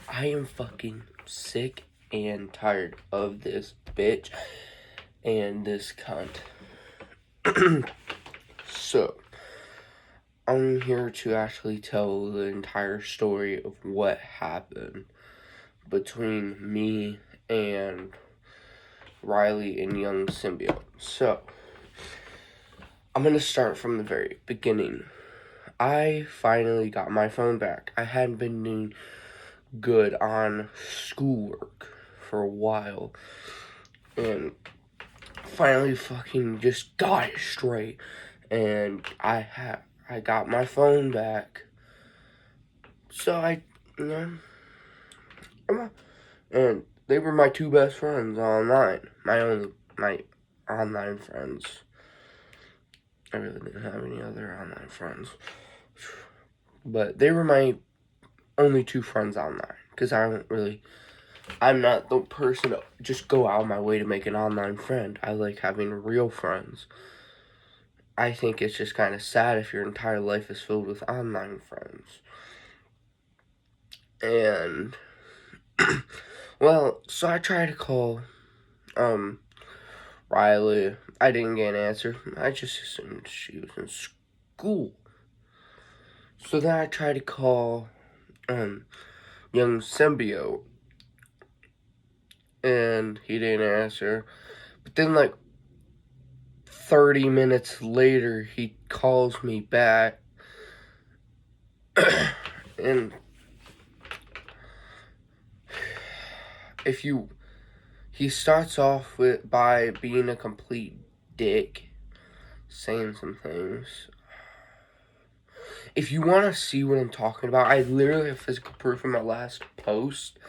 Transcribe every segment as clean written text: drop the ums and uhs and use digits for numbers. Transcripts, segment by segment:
I am fucking sick and tired of this bitch and this cunt. So, I'm here to actually tell the entire story of what happened between me and Riley and Young Symbiote. So, I'm gonna start from the very beginning. I finally got my phone back. I hadn't been doing good on schoolwork for a while, and finally fucking just got it straight, and I got my phone back. So and they were my two best friends online. My online friends. I really didn't have any other online friends, but they were my only two friends online, because I'm not the person to just go out of my way to make an online friend. I like having real friends. I think it's just kind of sad if your entire life is filled with online friends. And, well, so I tried to call, Riley. I didn't get an answer. I just assumed she was in school. So then I tried to call, Young Symbiote, and he didn't answer. But then, 30 minutes later, he calls me back. And he starts off by being a complete dick, saying some things. If you want to see what I'm talking about, I literally have physical proof in my last post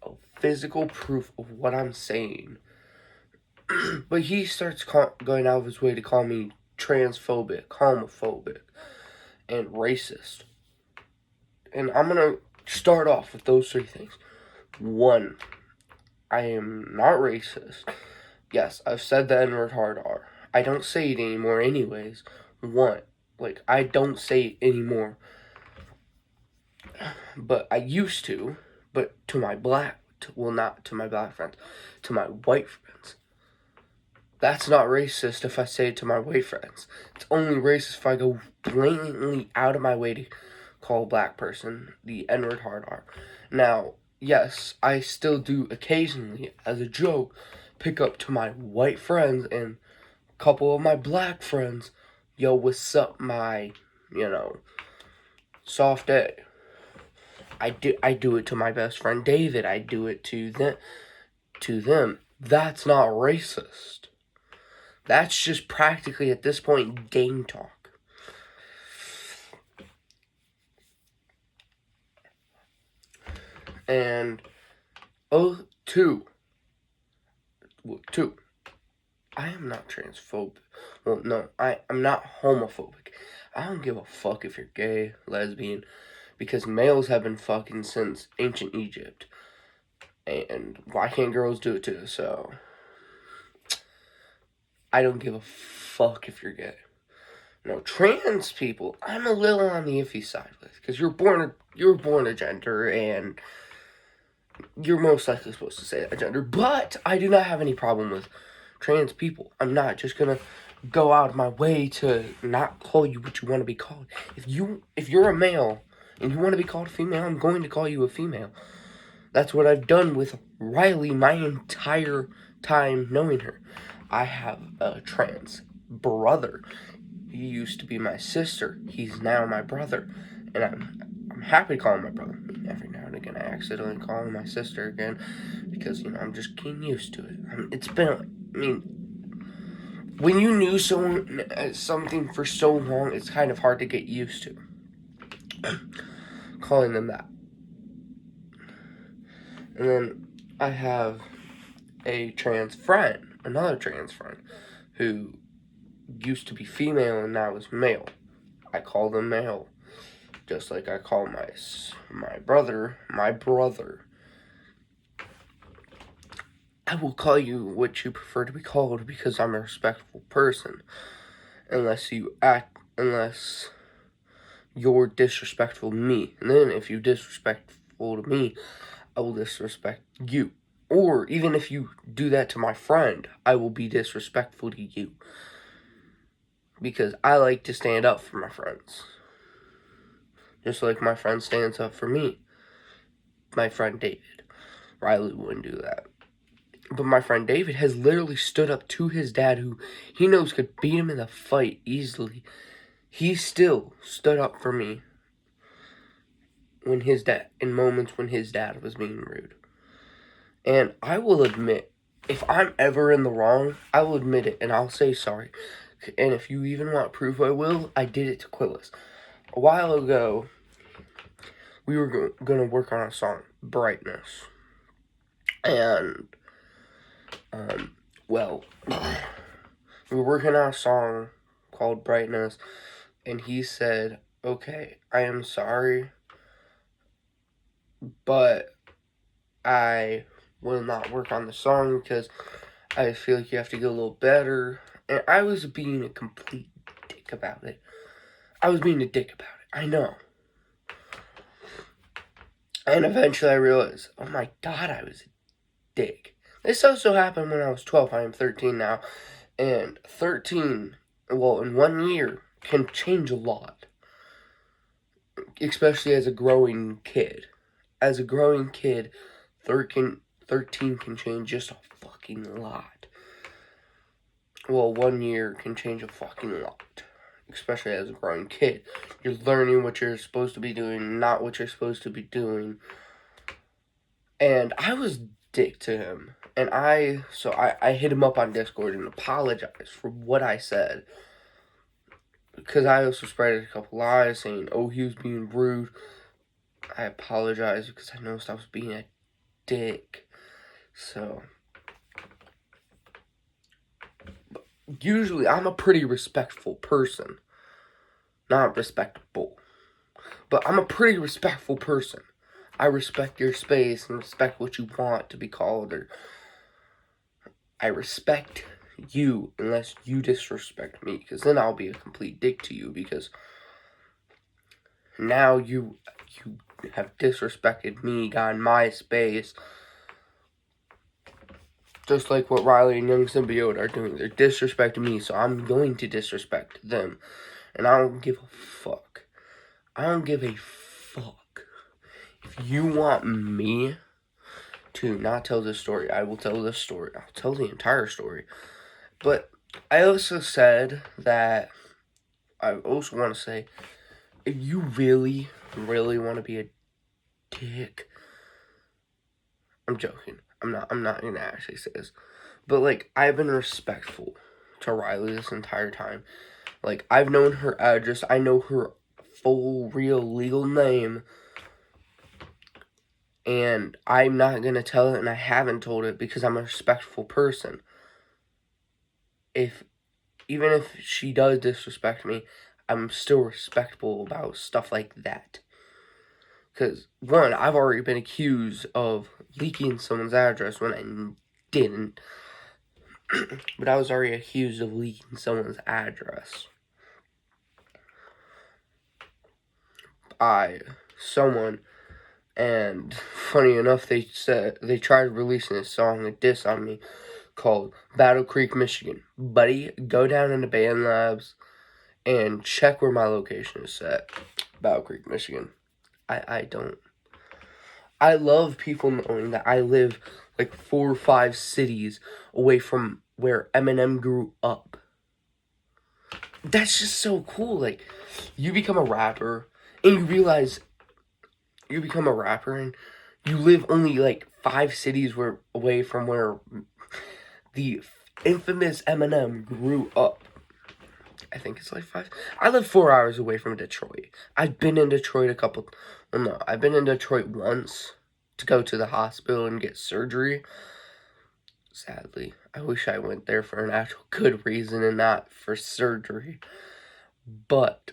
of physical proof of what I'm saying. But he starts going out of his way to call me transphobic, homophobic, and racist. And I'm going to start off with those three things. 1, I am not racist. Yes, I've said the N-word hard R. I don't say it anymore anyways. 1, I don't say it anymore. But I used to. But to my not to my black friends, to my white friends. That's not racist if I say it to my white friends. It's only racist if I go blatantly out of my way to call a black person the N-word hard R. Now, yes, I still do occasionally, as a joke, pick up to my white friends and a couple of my black friends, yo, what's up, my, soft A. I do it to my best friend David. I do it to them. That's not racist. That's just practically, at this point, gang talk. And, 2, I am not transphobic. Well, no, I'm not homophobic. I don't give a fuck if you're gay, lesbian, because males have been fucking since ancient Egypt. And why can't girls do it too? So, I don't give a fuck if you're gay. No, trans people, I'm a little on the iffy side with, because you're born a gender, and you're most likely supposed to say that gender. But I do not have any problem with trans people. I'm not just gonna go out of my way to not call you what you want to be called. If you're a male and you want to be called a female, I'm going to call you a female. That's what I've done with Riley my entire time knowing her. I have a trans brother. He used to be my sister. He's now my brother. And I'm happy to call him my brother. Every now and again I accidentally call him my sister again, because, I'm just getting used to it. When you knew something for so long, it's kind of hard to get used to calling them that. And then I have another trans friend, who used to be female and now is male. I call them male, just like I call my brother my brother. I will call you what you prefer to be called, because I'm a respectful person, unless you're disrespectful to me. And then if you disrespectful disrespectful to me, I will disrespect you. Or even if you do that to my friend, I will be disrespectful to you. Because I like to stand up for my friends. Just like my friend stands up for me. My friend David. Riley wouldn't do that. But my friend David has literally stood up to his dad, who he knows could beat him in a fight easily. He still stood up for me in moments when his dad was being rude. And I will admit, if I'm ever in the wrong, I will admit it and I'll say sorry. And if you even want proof, I will. I did it to Quillis. A while ago, we were going to work on a song, Brightness. And, we were working on a song called Brightness. And he said, okay, I am sorry, but I will not work on the song because I feel like you have to get a little better. And I was being a complete dick about it. I know. And eventually I realized, oh my god, I was a dick. This also happened when I was 12. I am 13 now. And 13, in 1 year, can change a lot. Especially as a growing kid. As a growing kid, 13 can change just a fucking lot. 1 year can change a fucking lot. Especially as a growing kid. You're learning what you're supposed to be doing, not what you're supposed to be doing. And I was dick to him. And I hit him up on Discord and apologized for what I said. Because I also spread a couple lies saying, oh, he was being rude. I apologize because I noticed I was being a dick. So, usually I'm a pretty respectful person. Not respectable. But I'm a pretty respectful person. I respect your space and respect what you want to be called. Or I respect you unless you disrespect me. Because then I'll be a complete dick to you. Because now you have disrespected me, gotten my space. Just like what Riley and Young Symbiote are doing. They're disrespecting me, so I'm going to disrespect them. And I don't give a fuck. I don't give a fuck. If you want me to not tell this story, I will tell this story. I'll tell the entire story. But I also said that I also want to say, if you really, really want to be a dick, I'm joking. I'm not gonna actually say this. But, like, I've been respectful to Riley this entire time. Like, I've known her address. I know her full, real, legal name. And I'm not gonna tell it, and I haven't told it because I'm a respectful person. Even if she does disrespect me, I'm still respectful about stuff like that. Because, one, I've already been accused of leaking someone's address when I didn't. But I was already accused of leaking someone's address by someone. And funny enough, they tried releasing a song, a diss on me, called Battle Creek, Michigan. Buddy, go down into Band Labs and check where my location is set. Battle Creek, Michigan. I love people knowing that I live like 4 or 5 cities away from where Eminem grew up. That's just so cool. Like, you become a rapper and you realize you become a rapper and you live only like 5 cities away from where the infamous Eminem grew up. I think it's like 5. I live 4 hours away from Detroit. I've been in Detroit I've been in Detroit once to go to the hospital and get surgery. Sadly, I wish I went there for an actual good reason and not for surgery. But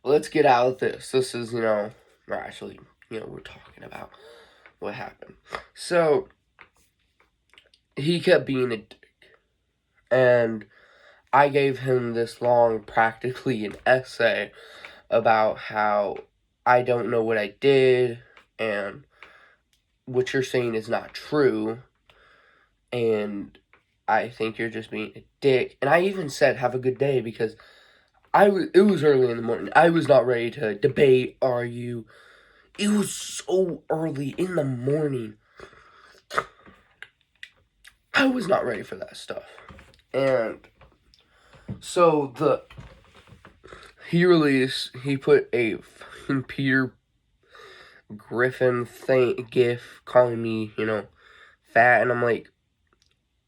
let's get out of this. This is, we're talking about what happened. So, he kept being a dick. And I gave him this long, practically an essay about how I don't know what I did. and what you're saying is not true, and I think you're just being a dick. And I even said, have a good day, because it was early in the morning. I was not ready to debate, argue. It was so early in the morning. I was not ready for that stuff. And so he put a fucking Peter Griffin gif calling me, fat, and I'm like,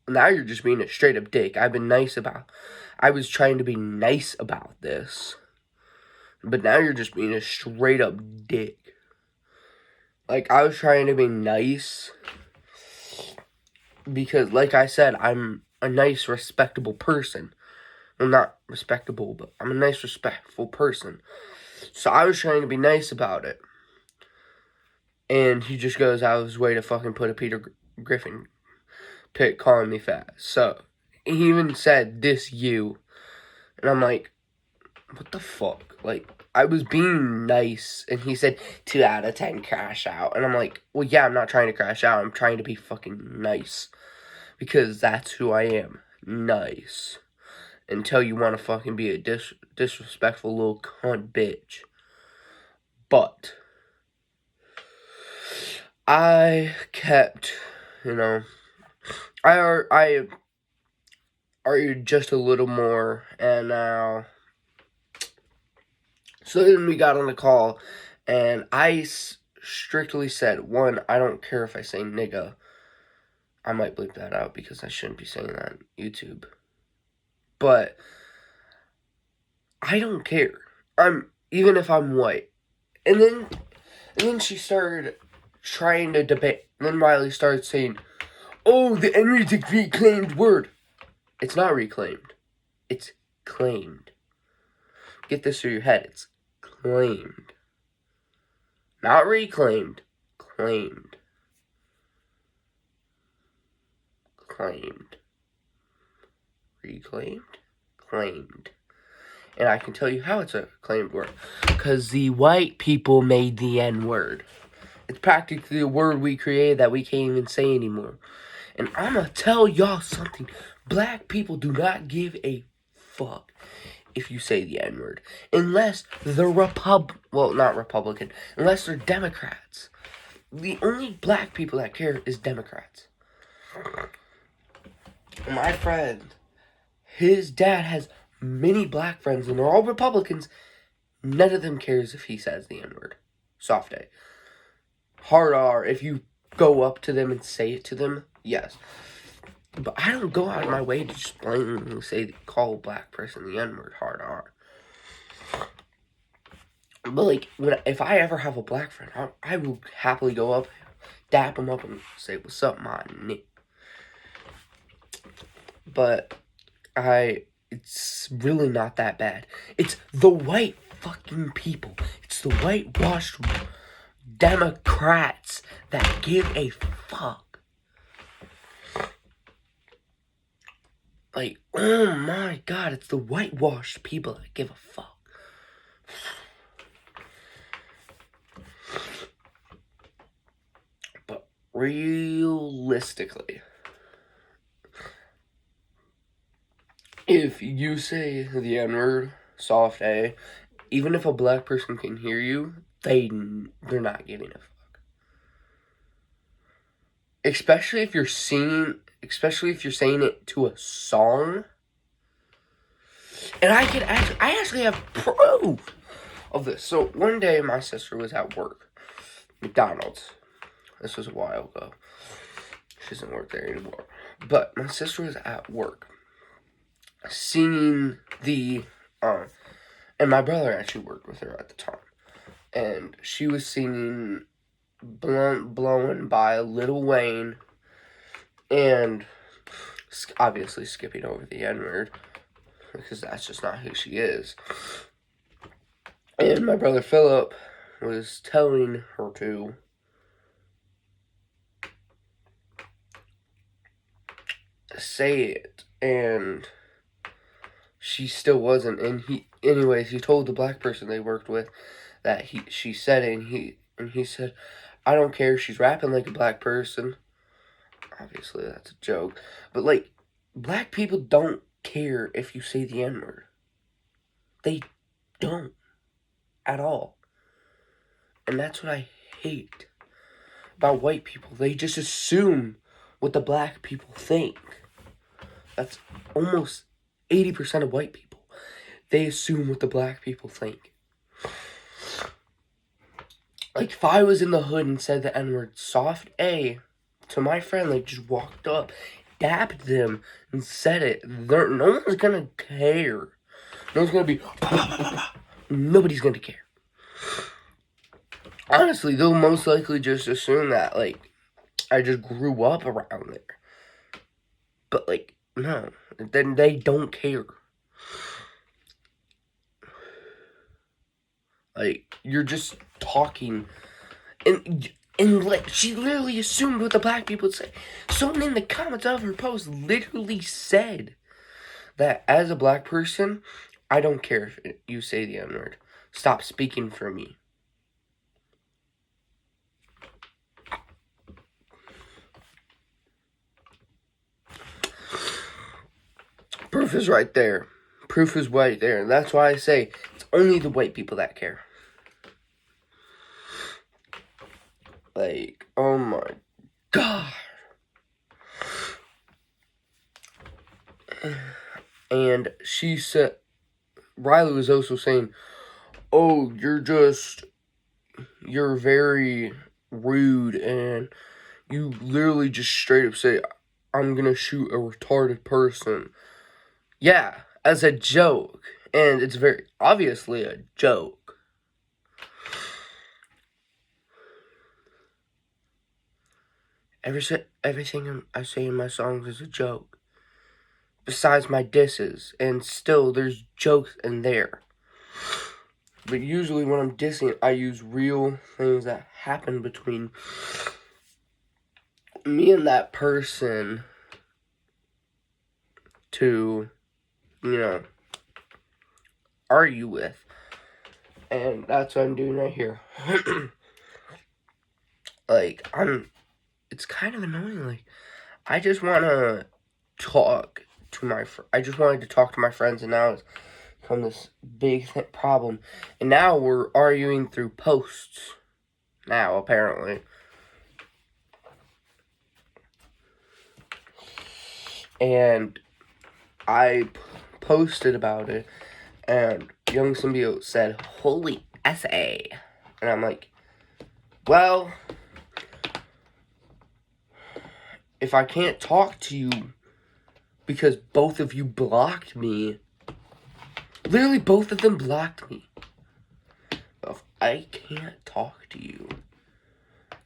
now you're just being a straight up dick. I was trying to be nice about this, but now you're just being a straight up dick. Like, I was trying to be nice because, like I said, I'm a nice, respectable person. Well, not respectable, but I'm a nice, respectful person. So I was trying to be nice about it. And he just goes out of his way to fucking put a Peter Griffin pic calling me fat. So he even said, "This you." And I'm like, what the fuck? Like, I was being nice, and he said 2 out of 10 crash out. And I'm like, well, yeah, I'm not trying to crash out. I'm trying to be fucking nice. Because that's who I am. Nice. Until you want to fucking be a disrespectful little cunt bitch. But I kept, I argued just a little more, and now, so then we got on the call, and I strictly said, one, I don't care if I say nigga. I might bleep that out because I shouldn't be saying that on YouTube. But I don't care. Even if I'm white. And then she started trying to debate. And then Riley started saying, oh, the N-word's a reclaimed word. It's not reclaimed. It's claimed. Get this through your head. It's claimed. Not reclaimed. Claimed. Claimed. Reclaimed. Claimed. And I can tell you how it's a claimed word. Because the white people made the N-word. It's practically a word we created that we can't even say anymore. And I'm going to tell y'all something. Black people do not give a fuck if you say the N-word. Unless they're not Republican. Unless they're Democrats. The only black people that care is Democrats. My friend, his dad has many black friends, and they're all Republicans. None of them cares if he says the N-word. Soft A. Hard R, if you go up to them and say it to them, yes. But I don't go out of my way to just blatantly call a black person the N-word. Hard R. But, like, if I ever have a black friend, I will happily go up, dap him up, and say, what's up, man? But it's really not that bad. It's the white fucking people. It's the whitewashed Democrats that give a fuck. Like, oh my god, it's the whitewashed people that give a fuck. But realistically, if you say the N-word, soft A, even if a black person can hear you, they're not giving a fuck. Especially if you're saying it to a song. And I actually have proof of this. So one day my sister was at work, McDonald's. This was a while ago. She doesn't work there anymore. But my sister was at work singing and my brother actually worked with her at the time. And she was singing Blowing by Lil Wayne, and obviously skipping over the N-word, because that's just not who she is. And my brother Philip was telling her to say it, and she still wasn't. And he told the black person they worked with that she said it, and he said, I don't care if she's rapping like a black person. Obviously, that's a joke. But, like, black people don't care if you say the N-word. They don't. At all. And that's what I hate about white people. They just assume what the black people think. That's almost 80% of white people. They assume what the black people think. Like, if I was in the hood and said the N-word, soft A, to my friend, like, just walked up, dabbed them, and said it, no one's gonna care. No one's gonna be, nobody's gonna care. Honestly, they'll most likely just assume that, like, I just grew up around there. But, like, no. Then they don't care. Like, you're just talking. And like, she literally assumed what the black people would say. Someone in the comments of her post literally said that as a black person, I don't care if you say the N-word. Stop speaking for me. Proof is right there. Proof is right there. And that's why I say it's only the white people that care. Like, oh my God. And she said, Riley was also saying, oh, you're very rude, and you literally just straight up say, I'm gonna shoot a retarded person. Yeah, as a joke. And it's very obviously a joke. Everything I say in my songs is a joke. Besides my disses. And still, there's jokes in there. But usually when I'm dissing, I use real things that happen between me and that person to, argue with. And that's what I'm doing right here. Like, it's kind of annoying. Like, I just want to talk to I just wanted to talk to my friends, and now it's become this big problem. And now we're arguing through posts. Now, apparently. And I posted about it, and Young Symbiote said, holy essay. And I'm like, well, if I can't talk to you because both of you blocked me, literally both of them blocked me. If I can't talk to you,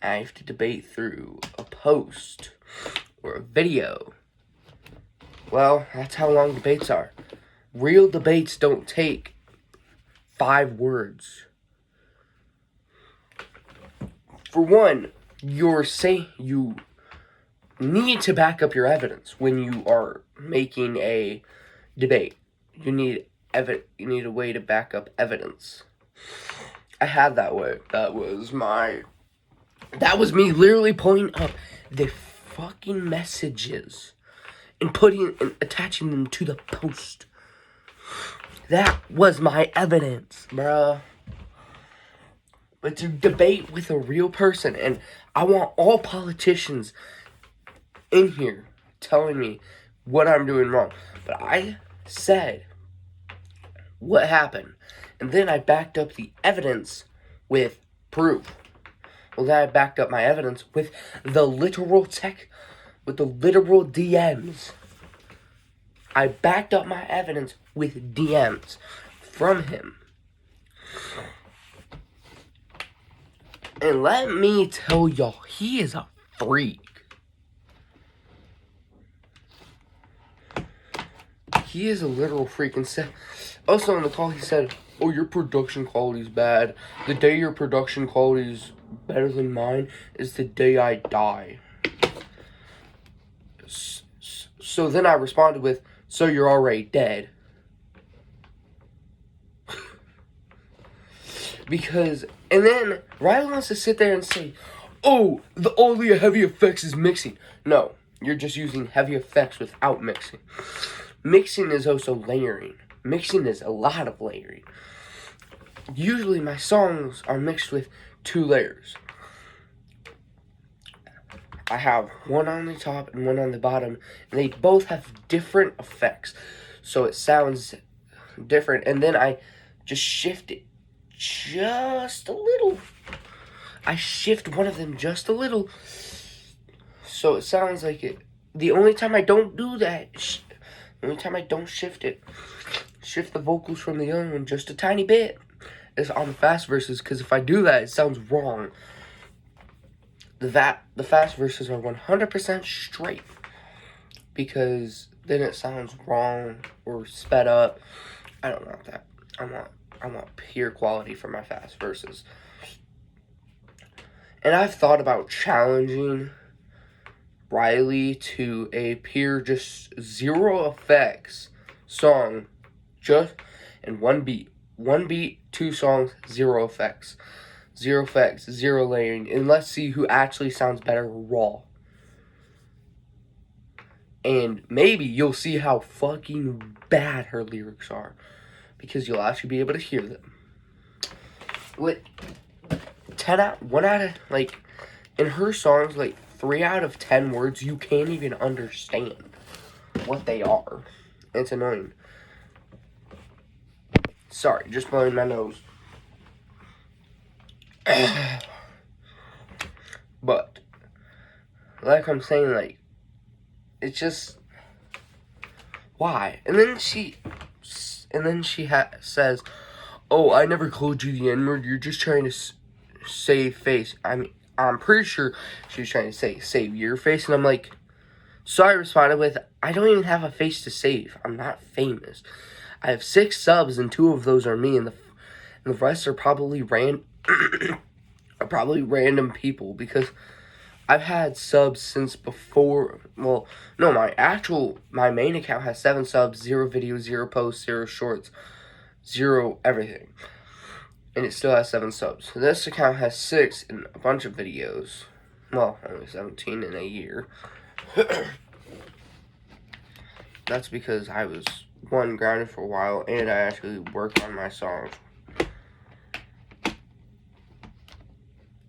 I have to debate through a post or a video. Well, that's how long debates are. Real debates don't take 5 words. For one, you need to back up your evidence when you are making a debate. You need a way to back up evidence. I had that way. That was me literally pulling up the fucking messages and attaching them to the post. That was my evidence, bruh. But to debate with a real person, and I want all politicians in here telling me what I'm doing wrong. But I said what happened, and then I backed up the evidence with proof. Well, then I backed up my evidence with the literal DMs. I backed up my evidence with DMs from him. And let me tell y'all, he is a freak. He is a literal freak. And also on the call, he said, oh, your production quality is bad. The day your production quality is better than mine is the day I die. So then I responded with, so you're already dead. And then Riley wants to sit there and say, oh, all the heavy effects is mixing. No, you're just using heavy effects without mixing. Mixing is also layering. Mixing is a lot of layering. Usually my songs are mixed with 2 layers. I have one on the top and one on the bottom, and they both have different effects. So it sounds different, and then I just shift it just a little. I shift one of them just a little, so it sounds like it. The only time I don't do that, the only time I don't shift the vocals from the other one just a tiny bit, is on the fast verses, because if I do that, it sounds wrong. The fast verses are 100% straight, because then it sounds wrong or sped up. I don't want that. I want pure quality for my fast verses. And I've thought about challenging Riley to a pure, just 0 effects song, just in 1 beat. 1 beat, 2 songs, 0 effects. 0 effects, 0 layering. And let's see who actually sounds better raw. And maybe you'll see how fucking bad her lyrics are, because you'll actually be able to hear them. With 1 out of, like, in her songs, like, 3 out of 10 words, you can't even understand what they are. It's annoying. Sorry, just blowing my nose. But, like I'm saying, like, it's just, why? And then she says, oh, I never called you the N-word, you're just trying to save face. I mean, I'm pretty sure she was trying to say, save your face. And I'm like, so I responded with, I don't even have a face to save. I'm not famous. I have 6 subs, and 2 of those are me, and the rest are probably random people, because I've had subs since before. Well, no, my main account has 7 subs, 0 videos, 0 posts, 0 shorts, 0 everything. And it still has 7 subs. This account has 6 and a bunch of videos. Well, only 17 in a year. That's because I was, grounded for a while, and I actually worked on my songs.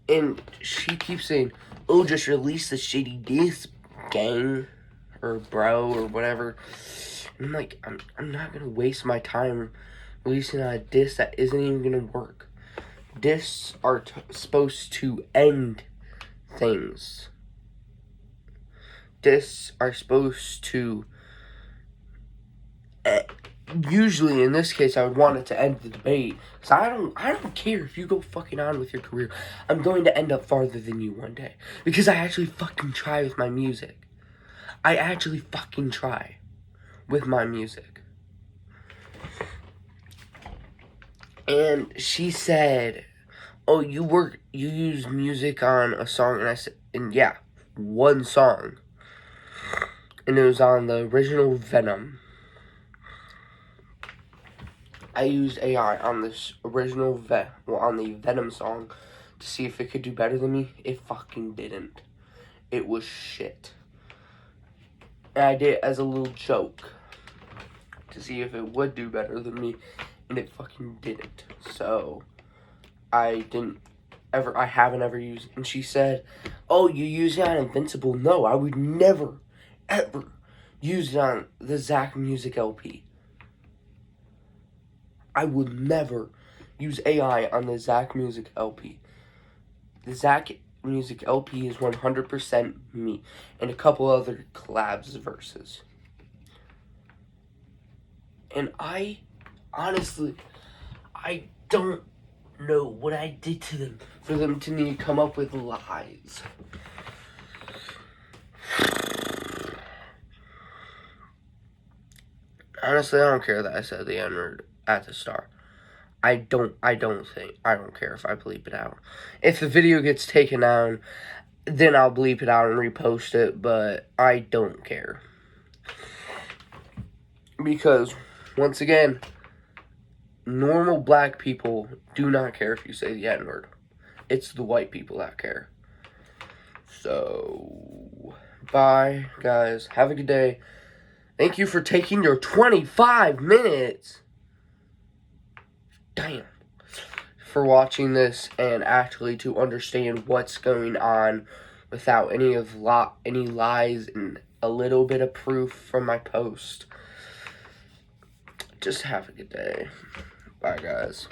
And she keeps saying, oh, just release the shitty disc, gang, or bro, or whatever. And I'm like, I'm not gonna waste my time releasing a disc that isn't even gonna work. Discs are supposed to end things. Discs are supposed to, usually in this case, I would want it to end the debate. So I don't care if you go fucking on with your career. I'm going to end up farther than you one day, because I actually fucking try with my music. I actually fucking try with my music. And she said, oh, you use music on a song, and I said, and yeah, 1 song. And it was on the original Venom. I used AI on this original on the Venom song to see if it could do better than me. It fucking didn't. It was shit. And I did it as a little joke to see if it would do better than me, and it fucking didn't. So I haven't ever used it. And she said, oh, you use it on Invincible? No, I would never, ever use it on the Zach Music LP. I would never use AI on the Zach Music LP. The Zach Music LP is 100% me, and a couple other collabs verses. And I don't know what I did to them for them to need to come up with lies. Honestly, I don't care that I said the N-word at the start. I don't care if I bleep it out. If the video gets taken down, then I'll bleep it out and repost it, but I don't care. Because, once again, normal black people do not care if you say the N-word. It's the white people that care. So, bye, guys. Have a good day. Thank you for taking your 25 minutes. Damn. For watching this and actually to understand what's going on without any lies and a little bit of proof from my post. Just have a good day. Bye, guys.